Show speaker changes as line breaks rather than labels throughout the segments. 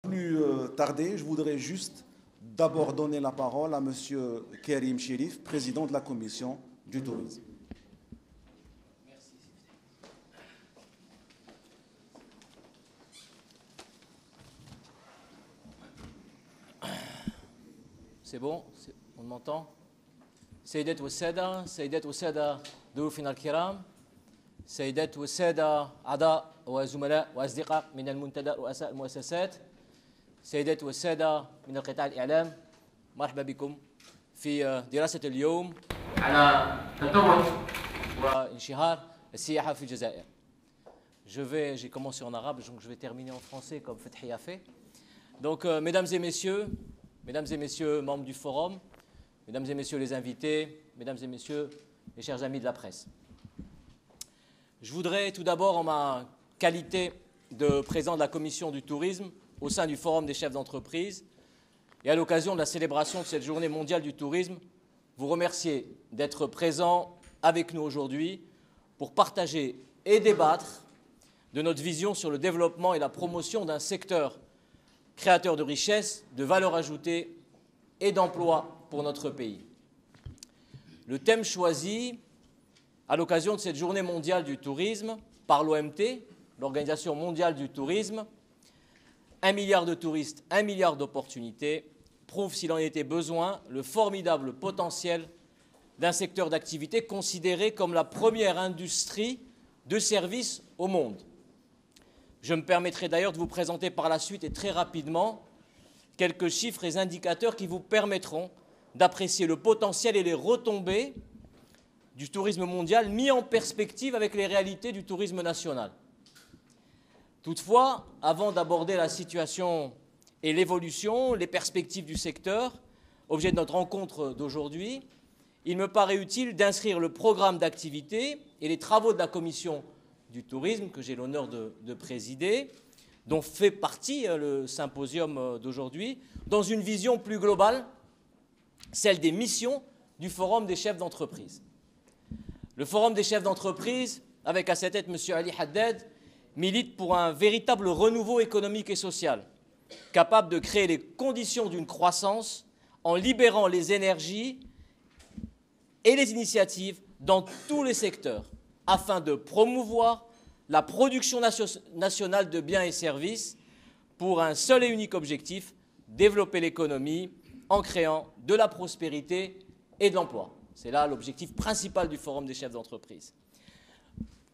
Plus tarder, je voudrais juste d'abord donner la parole à M. Karim Chérif, président de la commission du tourisme.
C'est bon, on m'entend. سيدات والسادة، سيدات والسادة ضيوفنا الكرام، سيدات والسادة أعضاء وزملاء وأصدقاء من المنتدى رؤساء المؤسسات، سيدات والسادة من القطاع الإعلام، مرحبا بكم في دراسة اليوم على تطور وانشهار السياحة في الجزائر. J'ai commencé en arabe, donc je vais terminer en français comme Fethi a fait. Donc, mesdames et messieurs, membres du forum, mesdames et messieurs les invités, mesdames et messieurs les chers amis de la presse. Je voudrais tout d'abord, en ma qualité de président de la commission du tourisme au sein du forum des chefs d'entreprise et à l'occasion de la célébration de cette journée mondiale du tourisme, vous remercier d'être présents avec nous aujourd'hui pour partager et débattre de notre vision sur le développement et la promotion d'un secteur créateur de richesses, de valeur ajoutée et d'emplois pour notre pays. Le thème choisi à l'occasion de cette journée mondiale du tourisme par l'OMT, l'Organisation mondiale du tourisme, 1 milliard de touristes, 1 milliard d'opportunités, prouve s'il en était besoin le formidable potentiel d'un secteur d'activité considéré comme la première industrie de services au monde. Je me permettrai d'ailleurs de vous présenter par la suite et très rapidement quelques chiffres et indicateurs qui vous permettront d'apprécier le potentiel et les retombées du tourisme mondial mis en perspective avec les réalités du tourisme national. Toutefois, avant d'aborder la situation et l'évolution, les perspectives du secteur, objet de notre rencontre d'aujourd'hui, il me paraît utile d'inscrire le programme d'activité et les travaux de la commission du tourisme, que j'ai l'honneur de présider, dont fait partie le symposium d'aujourd'hui, dans une vision plus globale, celle des missions du Forum des chefs d'entreprise. Le Forum des chefs d'entreprise, avec à sa tête M. Ali Haddad, milite pour un véritable renouveau économique et social, capable de créer les conditions d'une croissance en libérant les énergies et les initiatives dans tous les secteurs, afin de promouvoir la production nationale de biens et services pour un seul et unique objectif, développer l'économie en créant de la prospérité et de l'emploi. C'est là l'objectif principal du Forum des chefs d'entreprise.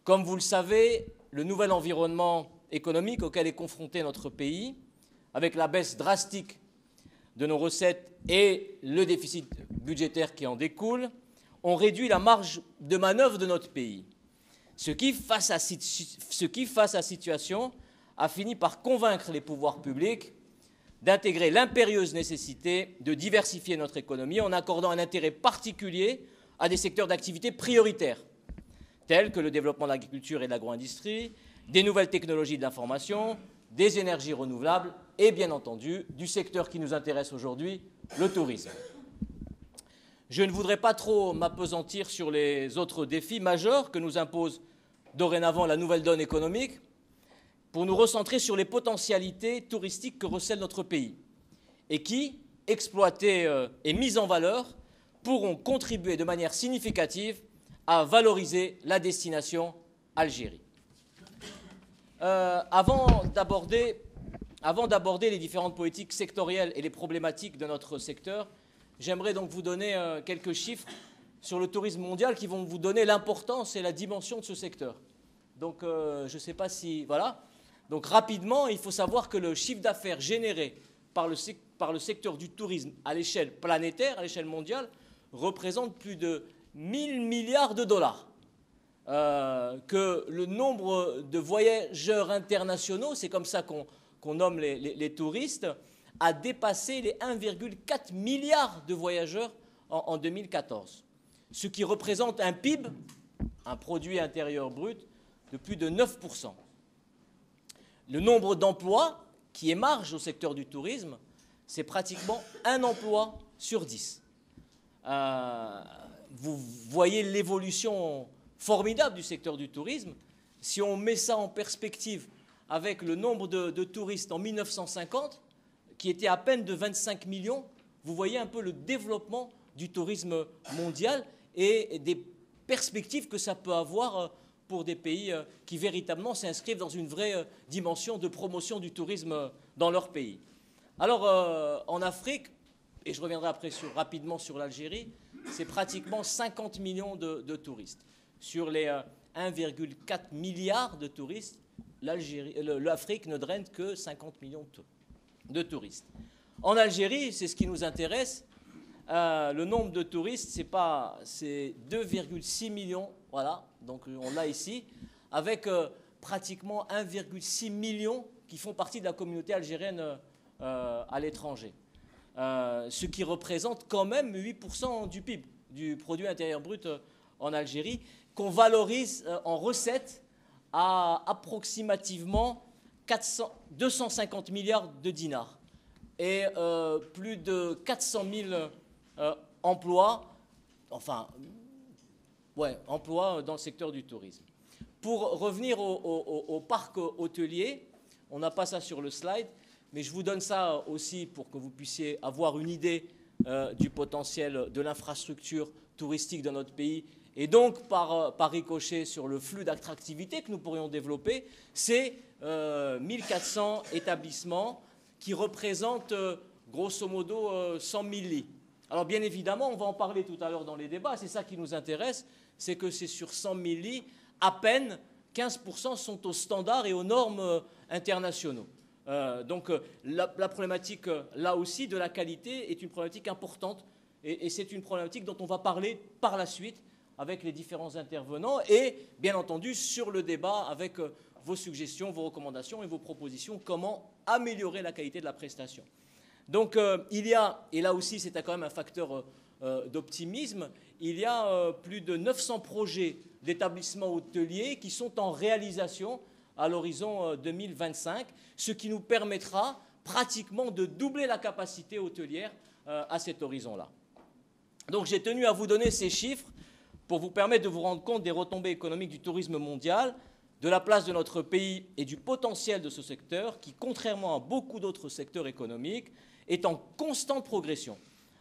Comme vous le savez, le nouvel environnement économique auquel est confronté notre pays, avec la baisse drastique de nos recettes et le déficit budgétaire qui en découle, ont réduit la marge de manœuvre de notre pays. Ce qui, face à situation, a fini par convaincre les pouvoirs publics d'intégrer l'impérieuse nécessité de diversifier notre économie en accordant un intérêt particulier à des secteurs d'activité prioritaires, tels que le développement de l'agriculture et de l'agro-industrie, des nouvelles technologies de l'information, des énergies renouvelables et, bien entendu, du secteur qui nous intéresse aujourd'hui, le tourisme. Je ne voudrais pas trop m'appesantir sur les autres défis majeurs que nous impose dorénavant la nouvelle donne économique pour nous recentrer sur les potentialités touristiques que recèle notre pays et qui, exploitées et mises en valeur, pourront contribuer de manière significative à valoriser la destination Algérie. Avant d'aborder les différentes politiques sectorielles et les problématiques de notre secteur, j'aimerais donc vous donner quelques chiffres sur le tourisme mondial qui vont vous donner l'importance et la dimension de ce secteur. Donc, je ne sais pas si... Voilà. Donc, rapidement, il faut savoir que le chiffre d'affaires généré par le secteur du tourisme à l'échelle planétaire, à l'échelle mondiale, représente plus de 1000 milliards de dollars. Que le nombre de voyageurs internationaux, c'est comme ça qu'on nomme les touristes, a dépassé les 1,4 milliard de voyageurs en 2014, ce qui représente un PIB, un produit intérieur brut, de plus de 9%. Le nombre d'emplois qui émargent au secteur du tourisme, c'est pratiquement un emploi sur 10. Vous voyez l'évolution formidable du secteur du tourisme. Si on met ça en perspective avec le nombre de touristes en 1950, qui était à peine de 25 millions. Vous voyez un peu le développement du tourisme mondial et des perspectives que ça peut avoir pour des pays qui véritablement s'inscrivent dans une vraie dimension de promotion du tourisme dans leur pays. Alors, en Afrique, et je reviendrai après rapidement sur l'Algérie, c'est pratiquement 50 millions de touristes. Sur les 1,4 milliard de touristes, l'Afrique ne draine que 50 millions de touristes. En Algérie, c'est ce qui nous intéresse, le nombre de touristes, c'est 2,6 millions, voilà, donc on l'a ici, avec pratiquement 1,6 million qui font partie de la communauté algérienne à l'étranger. Ce qui représente quand même 8% du PIB, du produit intérieur brut en Algérie, qu'on valorise en recettes à approximativement 250 milliards de dinars et plus de 400 000 emplois, emplois dans le secteur du tourisme. Pour revenir au parc hôtelier, on n'a pas ça sur le slide, mais je vous donne ça aussi pour que vous puissiez avoir une idée du potentiel de l'infrastructure touristique de notre pays et donc par ricochet sur le flux d'attractivité que nous pourrions développer. C'est 1400 établissements qui représentent grosso modo 100 000 lits. Alors bien évidemment, on va en parler tout à l'heure dans les débats, c'est ça qui nous intéresse, c'est que c'est sur 100 000 lits, à peine 15% sont aux standards et aux normes internationaux. Donc la problématique, là aussi, de la qualité est une problématique importante et c'est une problématique dont on va parler par la suite avec les différents intervenants et, bien entendu, sur le débat avec vos suggestions, vos recommandations et vos propositions, comment améliorer la qualité de la prestation. Donc il y a, et là aussi c'est quand même un facteur d'optimisme, il y a plus de 900 projets d'établissements hôteliers qui sont en réalisation à l'horizon 2025, ce qui nous permettra pratiquement de doubler la capacité hôtelière à cet horizon-là. Donc j'ai tenu à vous donner ces chiffres pour vous permettre de vous rendre compte des retombées économiques du tourisme mondial, de la place de notre pays et du potentiel de ce secteur qui, contrairement à beaucoup d'autres secteurs économiques, est en constante progression,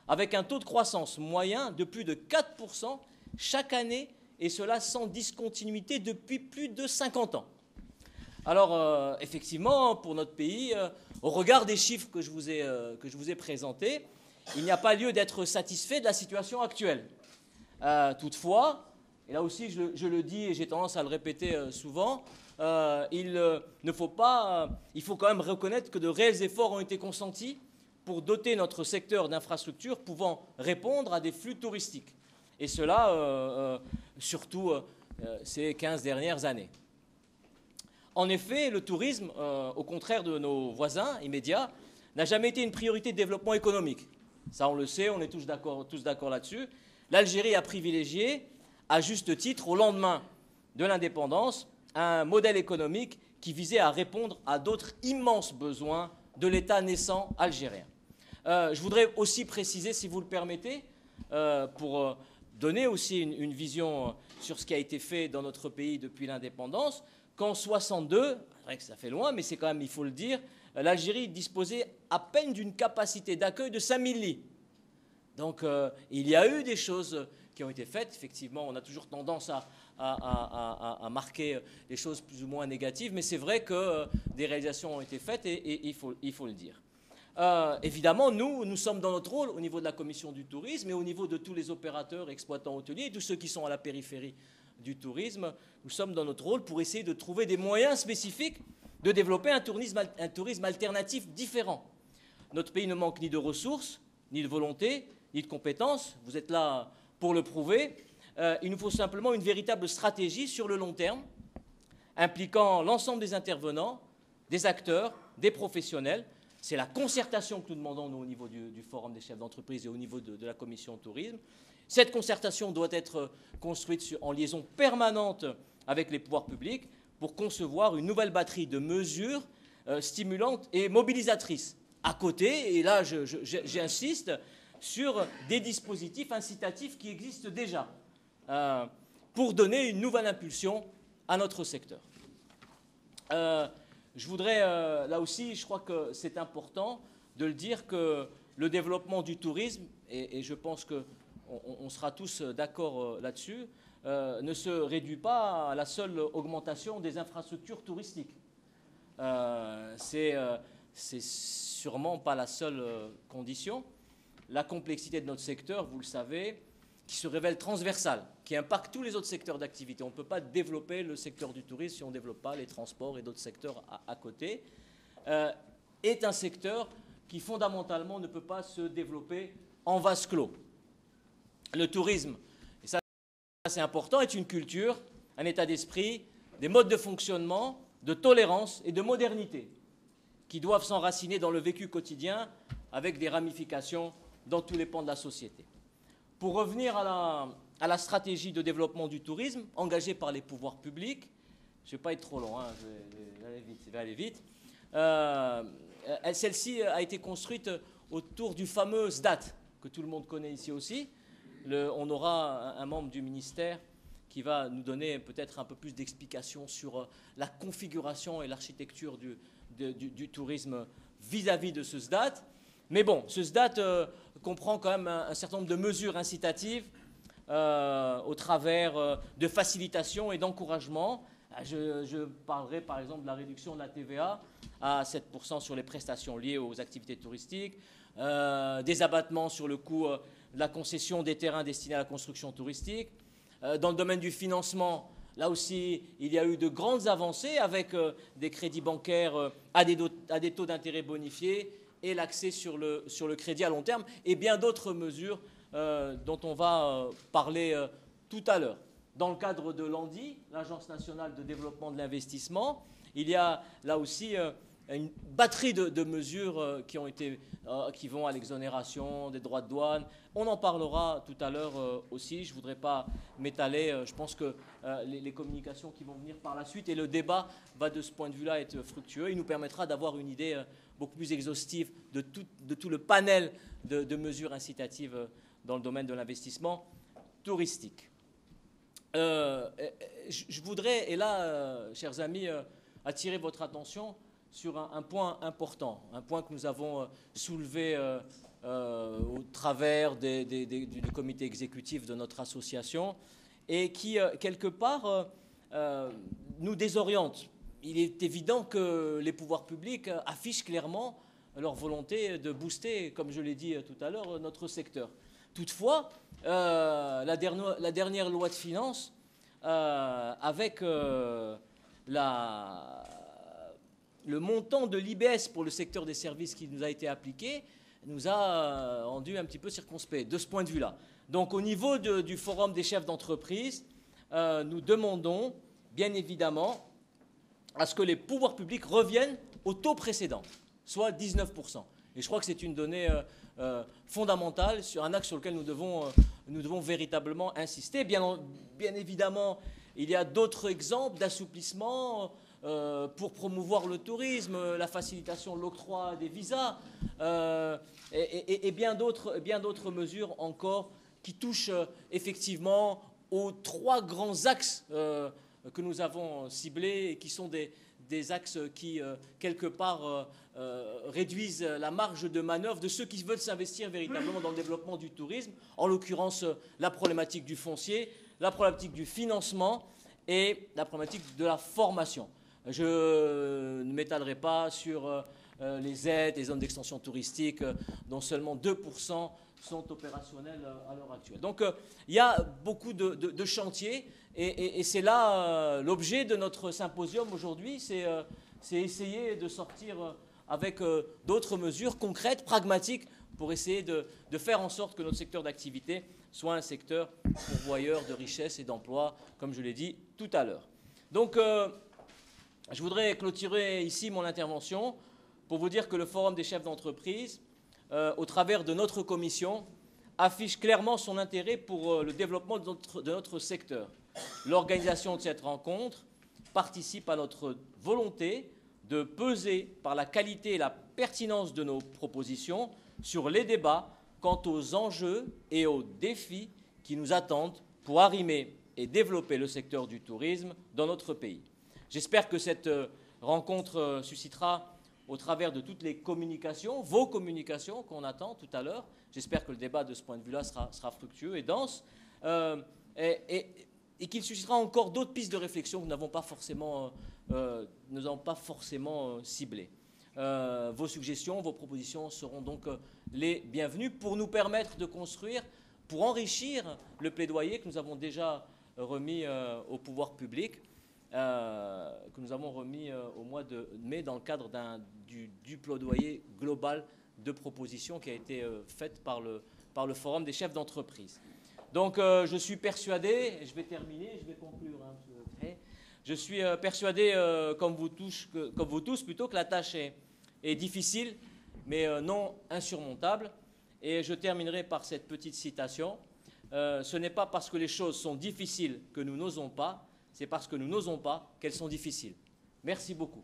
avec un taux de croissance moyen de plus de 4% chaque année, et cela sans discontinuité depuis plus de 50 ans. Alors, effectivement, pour notre pays, au regard des chiffres que je vous ai présentés, il n'y a pas lieu d'être satisfait de la situation actuelle. Toutefois, et là aussi je le dis et j'ai tendance à le répéter souvent, il faut quand même reconnaître que de réels efforts ont été consentis pour doter notre secteur d'infrastructures pouvant répondre à des flux touristiques. Et cela, surtout ces 15 dernières années. En effet, le tourisme, au contraire de nos voisins immédiats, n'a jamais été une priorité de développement économique. Ça, on le sait, on est tous d'accord là-dessus. L'Algérie a privilégié, à juste titre, au lendemain de l'indépendance, un modèle économique qui visait à répondre à d'autres immenses besoins de l'État naissant algérien. Je voudrais aussi préciser, si vous le permettez, pour donner aussi une vision sur ce qui a été fait dans notre pays depuis l'indépendance, qu'en 1962, c'est vrai que ça fait loin, mais c'est quand même, il faut le dire, l'Algérie disposait à peine d'une capacité d'accueil de 5000 lits. Donc il y a eu des choses qui ont été faites. Effectivement, on a toujours tendance à marquer les choses plus ou moins négatives, mais c'est vrai que des réalisations ont été faites et il faut le dire. Évidemment, nous sommes dans notre rôle au niveau de la commission du tourisme et au niveau de tous les opérateurs, exploitants hôteliers et tous ceux qui sont à la périphérie du tourisme. Nous sommes dans notre rôle pour essayer de trouver des moyens spécifiques de développer un tourisme alternatif différent. Notre pays ne manque ni de ressources, ni de volonté, ni de compétences. Vous êtes là pour le prouver. Il nous faut simplement une véritable stratégie sur le long terme, impliquant l'ensemble des intervenants, des acteurs, des professionnels. C'est la concertation que nous demandons, nous, au niveau du Forum des chefs d'entreprise et au niveau de la Commission tourisme. Cette concertation doit être construite en liaison permanente avec les pouvoirs publics pour concevoir une nouvelle batterie de mesures stimulantes et mobilisatrices. À côté, et là j'insiste, sur des dispositifs incitatifs qui existent déjà pour donner une nouvelle impulsion à notre secteur. Je voudrais, là aussi, je crois que c'est important de le dire, que le développement du tourisme, et je pense qu'on sera tous d'accord là-dessus, ne se réduit pas à la seule augmentation des infrastructures touristiques. C'est sûrement pas la seule condition. La complexité de notre secteur, vous le savez, qui se révèle transversale, qui impacte tous les autres secteurs d'activité. On ne peut pas développer le secteur du tourisme si on ne développe pas les transports et d'autres secteurs à côté, est un secteur qui fondamentalement ne peut pas se développer en vase clos. Le tourisme, et ça c'est important, est une culture, un état d'esprit, des modes de fonctionnement, de tolérance et de modernité qui doivent s'enraciner dans le vécu quotidien avec des ramifications dans tous les pans de la société. Pour revenir à la stratégie de développement du tourisme engagée par les pouvoirs publics, je ne vais pas être trop long, hein, je vais aller vite. Celle-ci a été construite autour du fameux SDAT, que tout le monde connaît ici aussi. On aura un membre du ministère qui va nous donner peut-être un peu plus d'explications sur la configuration et l'architecture du tourisme vis-à-vis de ce SDAT. Mais bon, ce SDAT comprend quand même un certain nombre de mesures incitatives au travers de facilitation et d'encouragement. Je parlerai par exemple de la réduction de la TVA à 7% sur les prestations liées aux activités touristiques, des abattements sur le coût de la concession des terrains destinés à la construction touristique. Dans le domaine du financement, là aussi, il y a eu de grandes avancées avec des crédits bancaires à des taux d'intérêt bonifiés et l'accès sur le crédit à long terme et bien d'autres mesures dont on va parler tout à l'heure. Dans le cadre de l'ANDI, l'Agence nationale de développement de l'investissement, il y a là aussi une batterie de mesures qui vont à l'exonération des droits de douane. On en parlera tout à l'heure aussi. Je ne voudrais pas m'étaler. Je pense que les communications qui vont venir par la suite et le débat va de ce point de vue-là être fructueux. Il nous permettra d'avoir une idée beaucoup plus exhaustive de tout le panel de mesures incitatives dans le domaine de l'investissement touristique. Je voudrais, et là, chers amis, attirer votre attention sur un point important, un point que nous avons soulevé au travers du comité exécutif de notre association et qui, quelque part, nous désoriente. Il est évident que les pouvoirs publics affichent clairement leur volonté de booster, comme je l'ai dit tout à l'heure, notre secteur. Toutefois, la dernière loi de finances, avec le montant de l'IBS pour le secteur des services qui nous a été appliqué, nous a rendu un petit peu circonspects de ce point de vue-là. Donc au niveau du forum des chefs d'entreprise, nous demandons bien évidemment à ce que les pouvoirs publics reviennent au taux précédent, soit 19%. Et je crois que c'est une donnée fondamentale, sur un axe sur lequel nous devons véritablement insister. Bien évidemment, il y a d'autres exemples d'assouplissement pour promouvoir le tourisme, la facilitation de l'octroi des visas et bien d'autres mesures encore qui touchent effectivement aux trois grands axes que nous avons ciblés et qui sont des axes qui, quelque part, réduisent la marge de manœuvre de ceux qui veulent s'investir véritablement dans le développement du tourisme, en l'occurrence la problématique du foncier, la problématique du financement et la problématique de la formation. Je ne m'étalerai pas sur les aides, les zones d'extension touristique, dont seulement 2% sont opérationnels à l'heure actuelle. Donc il y a beaucoup de chantiers et c'est là l'objet de notre symposium aujourd'hui, c'est essayer de sortir avec d'autres mesures concrètes, pragmatiques, pour essayer de faire en sorte que notre secteur d'activité soit un secteur pourvoyeur de richesse et d'emploi, comme je l'ai dit tout à l'heure. Donc je voudrais clôturer ici mon intervention pour vous dire que le Forum des chefs d'entreprise, au travers de notre commission, affiche clairement son intérêt pour le développement de notre secteur. L'organisation de cette rencontre participe à notre volonté de peser par la qualité et la pertinence de nos propositions sur les débats quant aux enjeux et aux défis qui nous attendent pour arrimer et développer le secteur du tourisme dans notre pays. J'espère que cette rencontre suscitera au travers de toutes les communications, vos communications qu'on attend tout à l'heure. J'espère que le débat de ce point de vue-là sera fructueux et dense, et qu'il suscitera encore d'autres pistes de réflexion que nous n'avons pas forcément ciblées. Vos suggestions, vos propositions seront donc les bienvenues pour nous permettre de construire, pour enrichir le plaidoyer que nous avons déjà remis au pouvoir public, que nous avons remis au mois de mai dans le cadre du plaidoyer global de propositions qui a été faite par le Forum des chefs d'entreprise. Donc je suis persuadé, et je vais terminer, je vais conclure, hein, je suis persuadé, comme vous tous, que la tâche est difficile, mais non insurmontable. Et je terminerai par cette petite citation. Ce n'est pas parce que les choses sont difficiles que nous n'osons pas, c'est parce que nous n'osons pas qu'elles sont difficiles. Merci beaucoup.